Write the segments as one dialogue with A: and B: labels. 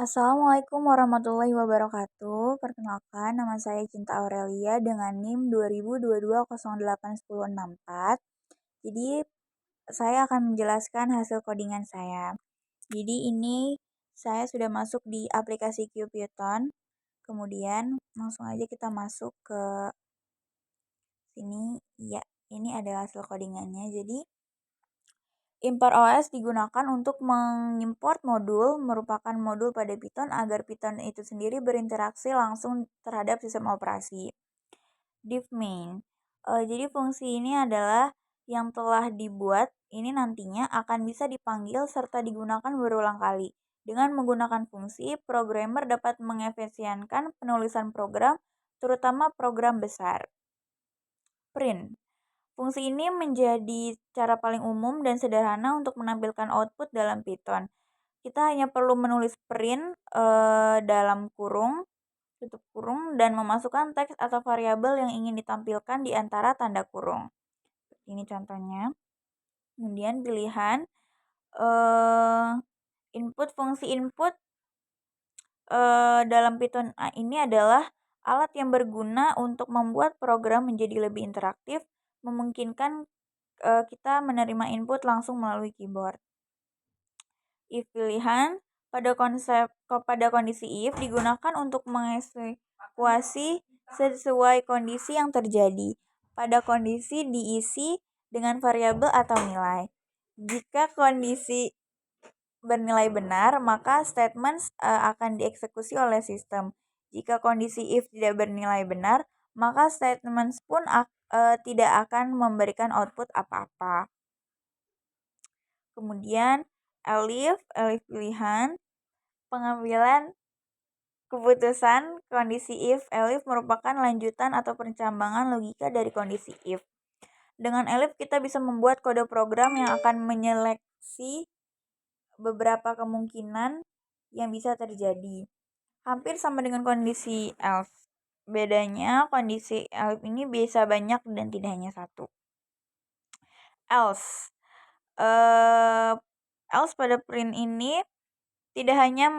A: Assalamualaikum warahmatullahi wabarakatuh. Perkenalkan, nama saya Cinta Aurelia dengan NIM 2022 08 1064. Jadi, saya akan menjelaskan hasil codingan saya. Jadi, ini saya sudah masuk di aplikasi QPython. Kemudian, langsung aja kita masuk ke sini. Ya, ini adalah hasil codingannya. Jadi, Import OS digunakan untuk mengimport modul, merupakan modul pada Python agar Python itu sendiri berinteraksi langsung terhadap sistem operasi. Div main. Jadi fungsi ini adalah yang telah dibuat, ini nantinya akan bisa dipanggil serta digunakan berulang kali. Dengan menggunakan fungsi, programmer dapat mengefisienkan penulisan program, terutama program besar. Print. Fungsi ini menjadi cara paling umum dan sederhana untuk menampilkan output dalam Python. Kita hanya perlu menulis print dalam kurung, tutup kurung, dan memasukkan teks atau variabel yang ingin ditampilkan di antara tanda kurung. Ini contohnya. Kemudian pilihan input. Fungsi input dalam Python ini adalah alat yang berguna untuk membuat program menjadi lebih interaktif, memungkinkan kita menerima input langsung melalui keyboard. If pilihan pada kondisi if digunakan untuk mengeksekusi sesuai kondisi yang terjadi. Pada kondisi diisi dengan variabel atau nilai. Jika kondisi bernilai benar, maka statement akan dieksekusi oleh sistem. Jika kondisi if tidak bernilai benar, maka statement pun tidak akan memberikan output apa-apa. Kemudian elif pilihan, pengambilan keputusan kondisi if. Elif merupakan lanjutan atau pencambangan logika dari kondisi if. Dengan elif kita bisa membuat kode program yang akan menyeleksi beberapa kemungkinan yang bisa terjadi. Hampir sama dengan kondisi else. Bedanya kondisi elif ini bisa banyak dan tidak hanya satu. Else. Else pada print ini tidak hanya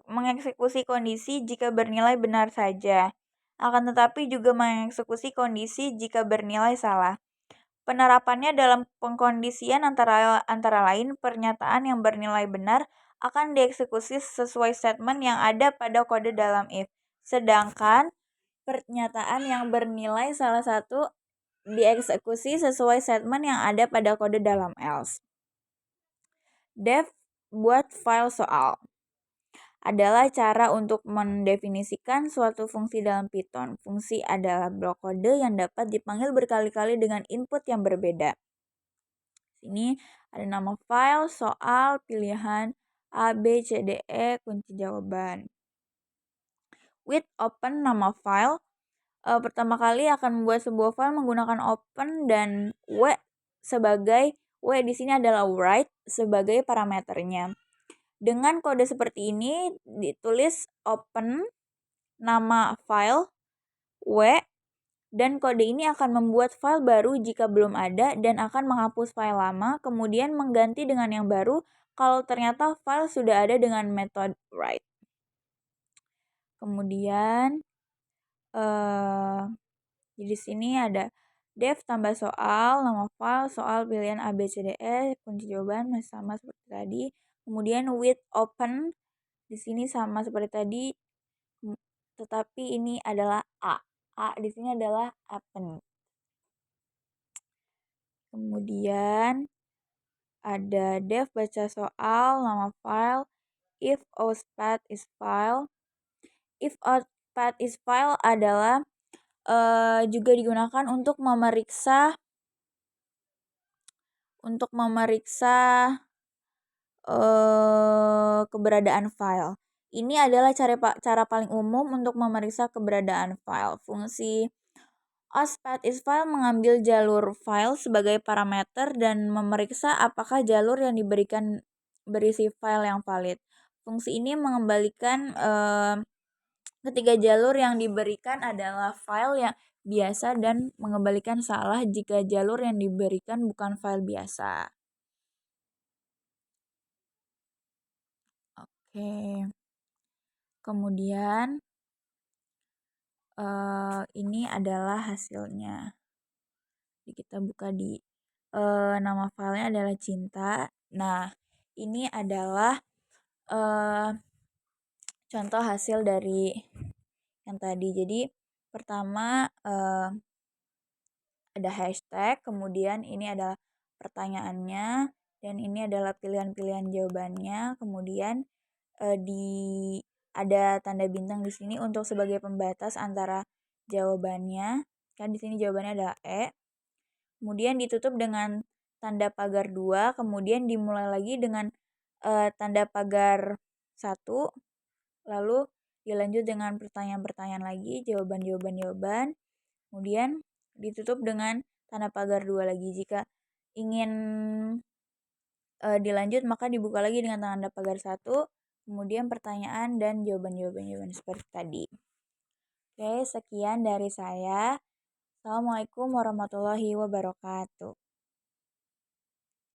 A: mengeksekusi kondisi jika bernilai benar saja, akan tetapi juga mengeksekusi kondisi jika bernilai salah. Penerapannya dalam pengkondisian antara lain pernyataan yang bernilai benar akan dieksekusi sesuai statement yang ada pada kode dalam if. Sedangkan pernyataan yang bernilai salah satu dieksekusi sesuai statement yang ada pada kode dalam else. Def buat file soal adalah cara untuk mendefinisikan suatu fungsi dalam Python. Fungsi adalah blok kode yang dapat dipanggil berkali-kali dengan input yang berbeda. Sini ada nama file, soal, pilihan A, B, C, D, E, kunci jawaban. With open nama file, pertama kali akan membuat sebuah file menggunakan open dan W di sini adalah write sebagai parameternya. Dengan kode seperti ini ditulis open nama file W, dan kode ini akan membuat file baru jika belum ada dan akan menghapus file lama, kemudian mengganti dengan yang baru kalau ternyata file sudah ada dengan metode write. Kemudian di sini ada def tambah soal, nama file, soal, pilihan A, B, C, D, E, kunci jawaban masih sama seperti tadi. Kemudian with open di sini sama seperti tadi, tetapi ini adalah A. A di sini adalah open. Kemudian ada def baca soal, nama file, if outpath is file. If outpath is file adalah juga digunakan untuk memeriksa keberadaan file. Ini adalah cara paling umum untuk memeriksa keberadaan file. Fungsi outpath_is_file mengambil jalur file sebagai parameter dan memeriksa apakah jalur yang diberikan berisi file yang valid. Fungsi ini mengembalikan ketiga jalur yang diberikan adalah file yang biasa dan mengembalikan salah jika jalur yang diberikan bukan file biasa. Oke. Kemudian ini adalah hasilnya. Jadi kita buka di nama filenya adalah cinta. Nah, ini adalah contoh hasil dari yang tadi. Jadi pertama ada hashtag, kemudian ini adalah pertanyaannya, dan ini adalah pilihan-pilihan jawabannya. Kemudian ada tanda bintang di sini untuk sebagai pembatas antara jawabannya. Kan di sini jawabannya adalah E. Kemudian ditutup dengan tanda pagar 2, kemudian dimulai lagi dengan tanda pagar 1, lalu dilanjut dengan pertanyaan-pertanyaan lagi, jawaban. Kemudian ditutup dengan tanda pagar 2 lagi. Jika ingin dilanjut maka dibuka lagi dengan tanda pagar 1, kemudian pertanyaan dan jawaban seperti tadi. Oke, sekian dari saya. Assalamualaikum warahmatullahi wabarakatuh.